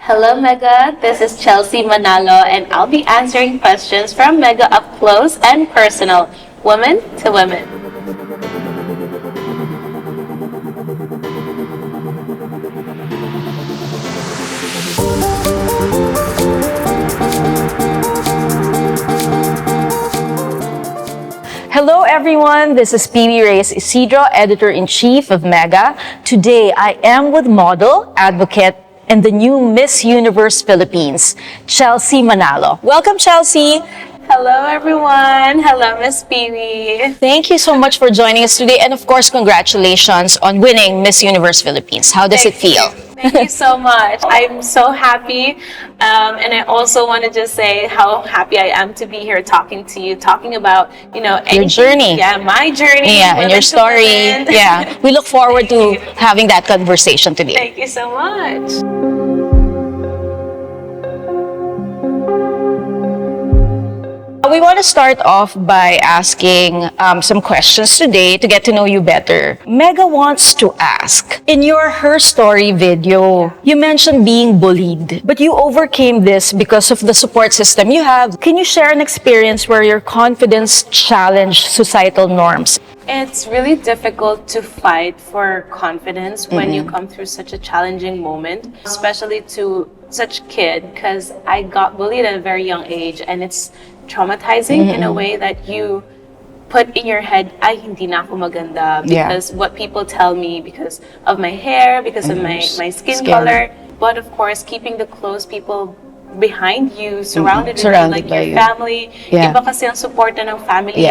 Hello, Mega. This is Chelsea Manalo, and I'll be answering questions from Mega up close and personal, women to women. Hello everyone, this is PB Reyes Isidro, Editor-in-Chief of Mega. Today I am with model, advocate, and the new Miss Universe Philippines, Chelsea Manalo. Welcome, Chelsea. Hello, everyone. Hello, Miss Pee. Thank you so much for joining us today, and of course, congratulations on winning Miss Universe Philippines. How does it feel? Thank you so much. I'm so happy, and I also want to just say how happy I am to be here talking to you, talking about Your journey. Yeah, my journey. Yeah, and your story. Yeah, we look forward to having that conversation today. Thank you so much. We want to start off by asking some questions today to get to know you better. Mega wants to ask, in your Her Story video, you mentioned being bullied, but you overcame this because of the support system you have. Can you share an experience where your confidence challenged societal norms? It's really difficult to fight for confidence when you come through such a challenging moment, especially to such a kid, because I got bullied at a very young age, and it's traumatizing in a way that you put in your head, ay, hindi na ako maganda because what people tell me, because of my hair, because of my skin color. But of course, keeping the close people behind you, surrounded with you, like your family. Iba kasi ang suporta ng family.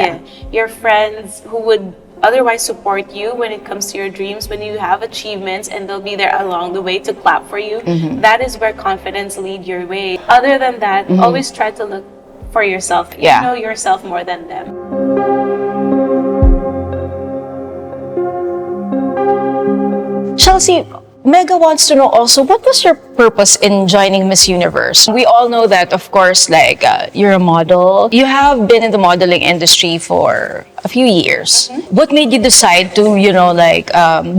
Your friends who would otherwise support you when it comes to your dreams, when you have achievements, and they'll be there along the way to clap for you. That is where confidence lead your way. Other than that, always try to look for yourself. You know yourself more than them. Chelsea, Mega wants to know also, what was your purpose in joining Miss Universe? We all know that, of course, you're a model. You have been in the modeling industry for a few years. What made you decide to,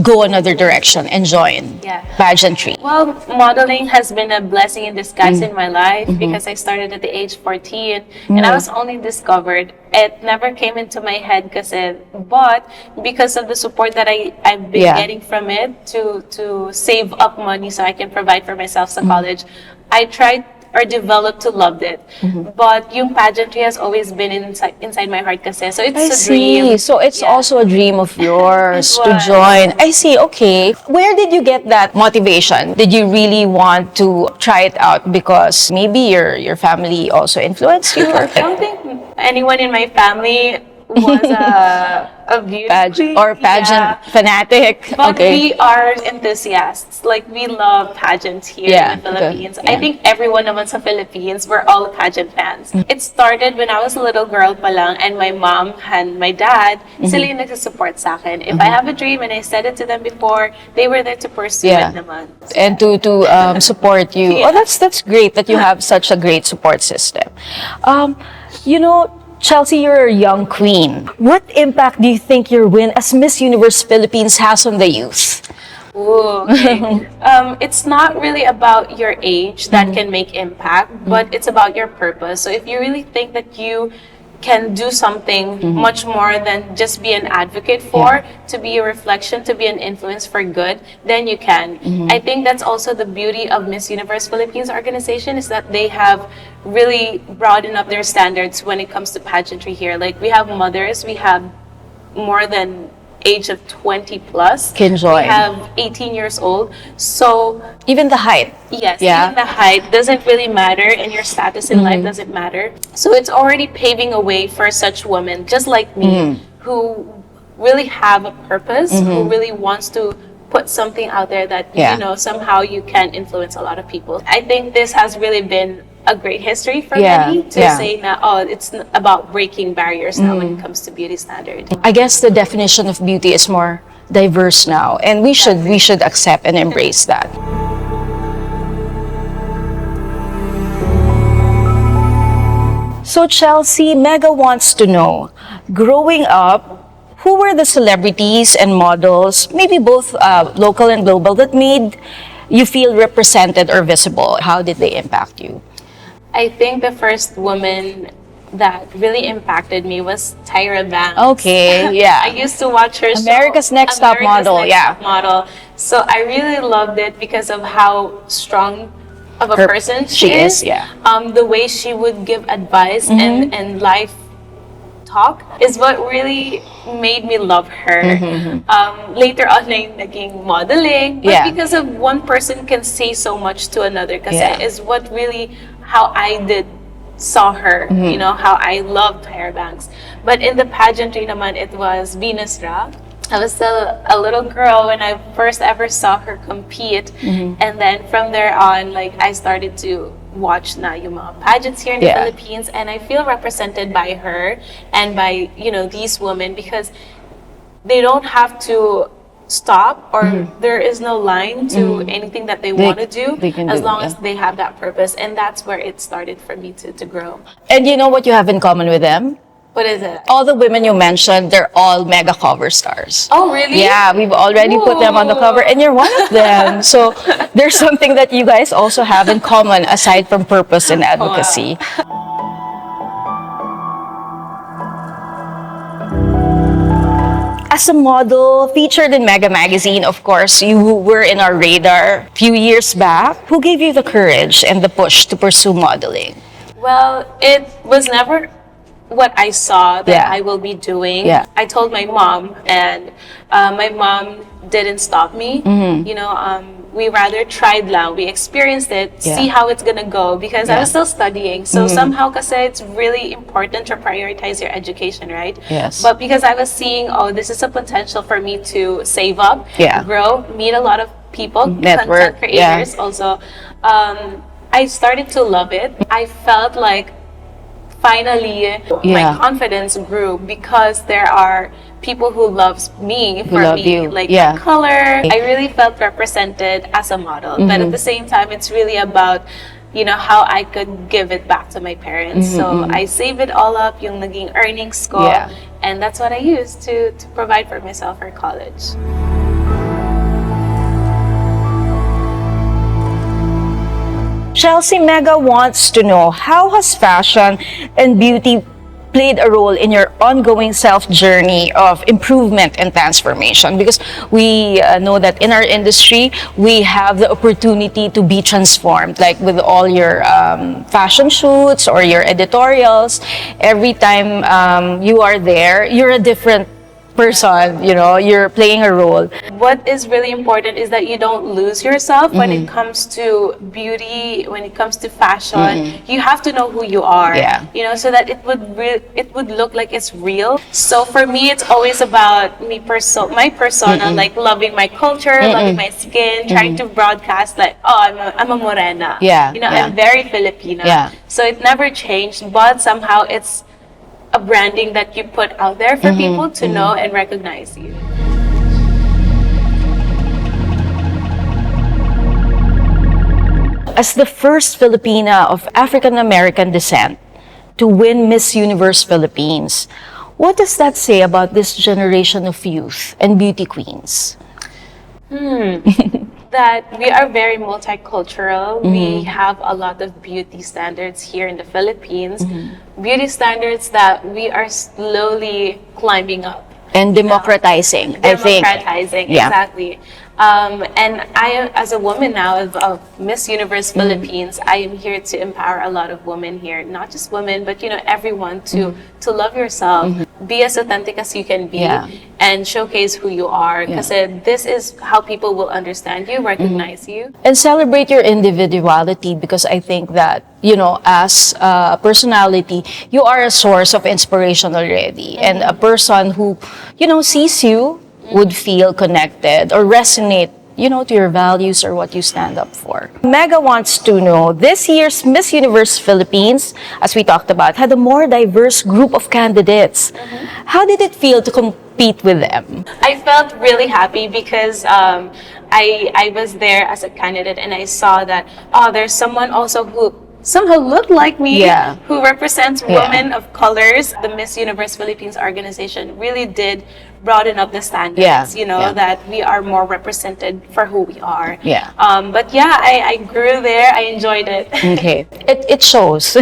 go another direction and join pageantry? Well, modeling has been a blessing in disguise in my life because I started at the age 14 and I was only discovered. It never came into my head but because of the support that I've been getting from it to save up money so I can provide for myself sa college, I tried or developed to love it. But yung pageantry has always been inside my heart kasi. So it's a dream. So it's also a dream of yours to join. I see, okay. Where did you get that motivation? Did you really want to try it out because maybe your family also influenced you? I don't think anyone in my family was a beauty queen or pageant fanatic. But we are enthusiasts. Like, we love pageants here in the Philippines. I think everyone naman sa Philippines, we're all pageant fans. It started when I was a little girl pa lang, and my mom and my dad, sila yung nagsusupport sa akin. If I have a dream and I said it to them before, they were there to pursue it naman. And to support you. Oh, that's great that you have such a great support system. Chelsea, you're a young queen. What impact do you think your win as Miss Universe Philippines has on the youth? Ooh, okay. It's not really about your age that can make impact, but it's about your purpose. So if you really think that you can do something much more than just be an advocate for, to be a reflection, to be an influence for good, then you can. I think that's also the beauty of Miss Universe Philippines organization, is that they have really broadened up their standards when it comes to pageantry here. Like, we have mothers, we have more than age of 20 plus. Can join. We have 18 years old. So even the height. Yes, even the height doesn't really matter, and your status in life doesn't matter. So it's already paving a way for such women just like me who really have a purpose, who really wants to put something out there that somehow you can influence a lot of people. I think this has really been a great history for many to say now, it's about breaking barriers now when it comes to beauty standard. I guess the definition of beauty is more diverse now, and we should accept and embrace that. So Chelsea, Mega wants to know, growing up, who were the celebrities and models, maybe both local and global, that made you feel represented or visible? How did they impact you? I think the first woman that really impacted me was Tyra Banks. Okay, yeah. I used to watch her America's show, Next Top Model, Next yeah. Top Model. So I really loved it because of how strong of a person she is. Yeah. The way she would give advice and life talk is what really made me love her. Later on, naging modeling, but Yeah. because of one person can say so much to another, kasi Yeah. is what really how I saw her, you know, how I loved Tyra Banks. But in the pageantry naman, it was Venus Ra. I was still a little girl when I first ever saw her compete. And then from there on, like, I started to watch na yung mga pageants here in the Philippines, and I feel represented by her and by, you know, these women, because they don't have to stop, or there is no line to anything that they want to do, as long as they have that purpose. And that's where it started for me to grow. And you know what you have in common with them? What is it? All the women you mentioned, they're all mega cover stars. Oh, really? Yeah, we've already put them on the cover, and you're one of them. So there's something that you guys also have in common aside from purpose and advocacy. As a model featured in Mega Magazine, of course, you were in our radar a few years back. Who gave you the courage and the push to pursue modeling? Well, it was never what I saw that I will be doing. I told my mom, and my mom didn't stop me. You know, we rather tried lang. We experienced it, see how it's gonna go, because I was still studying. So somehow, kasi it's really important to prioritize your education, right? Yes. But because I was seeing, oh, this is a potential for me to save up, grow, meet a lot of people, network, content creators also. I started to love it. I felt like finally my confidence grew, because there are people who loves me for me, like my color. I really felt represented as a model, but at the same time, it's really about, you know, how I could give it back to my parents. So I save it all up, yung naging earnings ko, and that's what I use to provide for myself for college. Chelsea Mega wants to know, how has fashion and beauty played a role in your ongoing self-journey of improvement and transformation? Because we know that in our industry, we have the opportunity to be transformed, like with all your fashion shoots or your editorials. Every time you are there, you're a different person, you know, you're playing a role. What is really important is that you don't lose yourself when it comes to beauty, when it comes to fashion. You have to know who you are, you know, so that it would look like it's real. So for me, it's always about my persona, like loving my culture, loving my skin, trying to broadcast like, oh, I'm a morena. You know, I'm very Filipina. So it never changed, but somehow it's a branding that you put out there for people to know and recognize you. As the first Filipina of African American descent to win Miss Universe Philippines, what does that say about this generation of youth and beauty queens? That we are very multicultural. We have a lot of beauty standards here in the Philippines. Beauty standards that we are slowly climbing up. And democratizing, I think. Democratizing, exactly. And I, as a woman now of Miss Universe Philippines, I am here to empower a lot of women here. Not just women, but, you know, everyone to love yourself, be as authentic as you can be, and showcase who you are. Because this is how people will understand you, recognize you. And celebrate your individuality, because I think that, you know, as a personality, you are a source of inspiration already. And a person who, you know, sees you would feel connected or resonate, you know, to your values or what you stand up for. Mega wants to know, this year's Miss Universe Philippines, as we talked about, had a more diverse group of candidates. How did it feel to compete with them? I felt really happy because I was there as a candidate, and I saw that, oh, there's someone also who somehow look like me, Yeah. who represents Yeah. women of colors. The Miss Universe Philippines organization really did broaden up the standards, Yeah. you know, Yeah. that we are more represented for who we are. Yeah. But yeah, I grew there. I enjoyed it. Okay. It shows.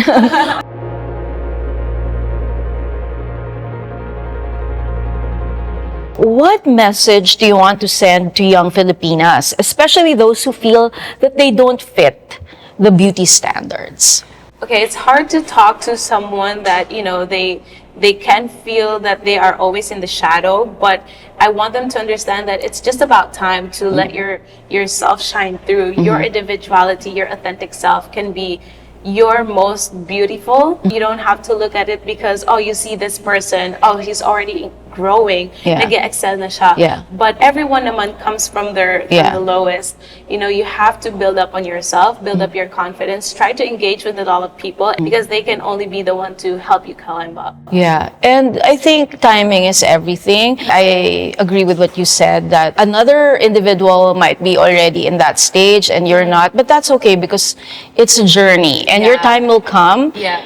What message do you want to send to young Filipinas, especially those who feel that they don't fit the beauty standards? Okay, it's hard to talk to someone that, you know, they can feel that they are always in the shadow, but I want them to understand that it's just about time to let yourself shine through. Your individuality, your authentic self can be your most beautiful. You don't have to look at it because, oh, you see this person, oh, he's already growing, Yeah. nag-excel na siya. Yeah. But everyone naman comes from Yeah. the lowest. You know, you have to build up on yourself, build up your confidence, try to engage with a lot of people because they can only be the one to help you climb up. Yeah, and I think timing is everything. I agree with what you said that another individual might be already in that stage and you're not, but that's okay because it's a journey and your Yeah. time will come. Yeah.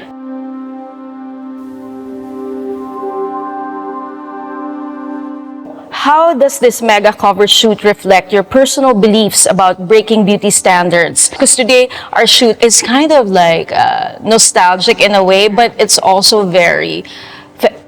How does this mega cover shoot reflect your personal beliefs about breaking beauty standards? Because today our shoot is kind of like nostalgic in a way, but it's also very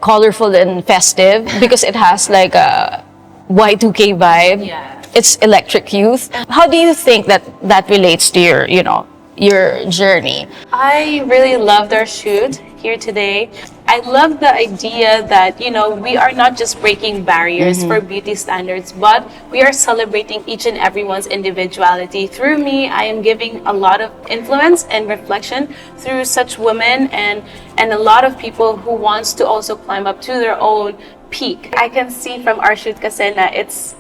colorful and festive because it has like a Y2K vibe. Yeah. It's electric youth. How do you think that that relates to your, you know, your journey? I really loved our shoot here today. I love the idea that, you know, we are not just breaking barriers for beauty standards, but we are celebrating each and everyone's individuality. Through me, I am giving a lot of influence and reflection through such women and a lot of people who wants to also climb up to their own peak. I can see from our shoot kasi na it's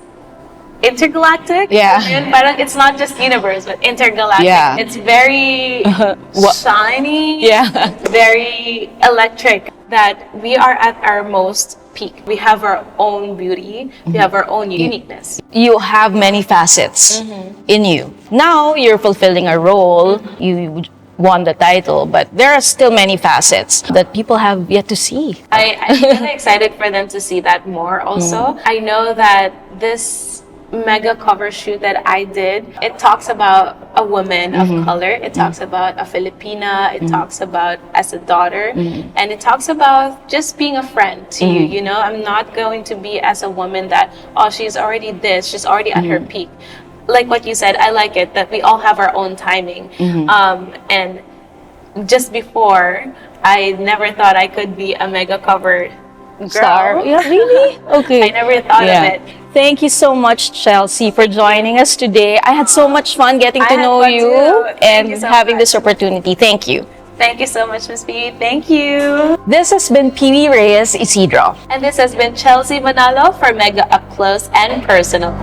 intergalactic. Yeah. Yun, parang it's not just universe, but intergalactic. Yeah. It's very shiny, Yeah. very electric, that we are at our most peak. We have our own beauty, we have our own uniqueness. You have many facets in you. Now you're fulfilling a role. You won the title, but there are still many facets that people have yet to see. I'm really excited for them to see that more also. I know that this mega cover shoot that I did, it talks about a woman of color, it talks about a Filipina, it talks about as a daughter, and it talks about just being a friend to you. You know, I'm not going to be as a woman that, oh, she's already this, she's already at her peak. Like what you said, I like it that we all have our own timing. And just before, I never thought I could be a mega cover girl. Star? Yeah, really? Okay. I never thought of it. Thank you so much, Chelsea, for joining us today. I had so much fun getting I to had know fun you too. Thank and you so having much. this opportunity. Thank you. Thank you so much, Miss B. Thank you. This has been Pee Reyes Isidro. And this has been Chelsea Manalo for Mega Up Close and Personal.